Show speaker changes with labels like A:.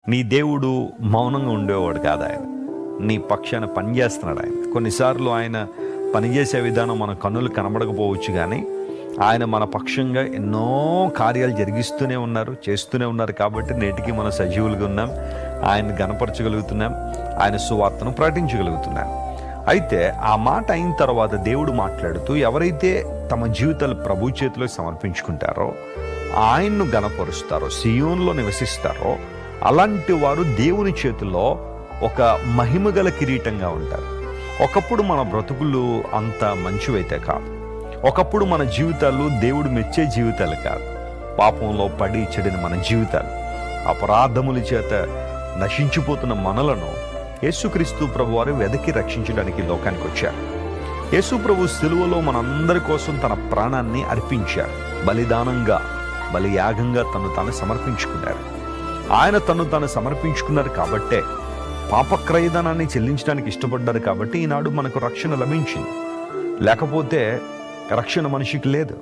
A: నీ దేవుడు మౌనంగా ఉండేవాడు కాదు. ఆయన నీ పక్షాన పనిచేస్తున్నాడు. ఆయన కొన్నిసార్లు ఆయన పనిచేసే విధానం మన కన్నులు కనబడకపోవచ్చు, కానీ ఆయన మన పక్షంగా ఎన్నో కార్యాలు జరిగిస్తూనే ఉన్నారు, చేస్తూనే ఉన్నారు. కాబట్టి నేటికి మనం సజీవులుగా ఉన్నాం, ఆయన్ని గణపరచగలుగుతున్నాం, ఆయన సువార్తను ప్రకటించగలుగుతున్నాం. అయితే ఆ మాట అయిన తర్వాత దేవుడు మాట్లాడుతూ, ఎవరైతే తమ జీవితాలు ప్రభు చేతిలో సమర్పించుకుంటారో, ఆయన్ను గణపరుస్తారో, సియోనులో నివసిస్తారో, అలాంటి వారు దేవుని చేతిలో ఒక మహిమగల కిరీటంగా ఉంటారు. ఒకప్పుడు మన బ్రతుకులు అంత మంచివైతే కాదు, ఒకప్పుడు మన జీవితాలు దేవుడు మెచ్చే జీవితాలు కాదు. పాపంలో పడి చెడిన మన జీవితాలు, అపరాధముల చేత నశించిపోతున్న మనలను యేసుక్రీస్తు ప్రభు వారు వెదకి రక్షించడానికి లోకానికి వచ్చారు. యేసు ప్రభు సిలువలో మనందరి కోసం తన ప్రాణాన్ని అర్పించారు. బలిదానంగా, బలియాగంగా తను తాను సమర్పించుకున్నారు. ఆయన తను తాను సమర్పించుకున్నారు కాబట్టే, పాపక్రయధనాన్ని చెల్లించడానికి ఇష్టపడ్డారు కాబట్టి ఈనాడు మనకు రక్షణ లభించింది. లేకపోతే రక్షణ మనిషికి లేదు.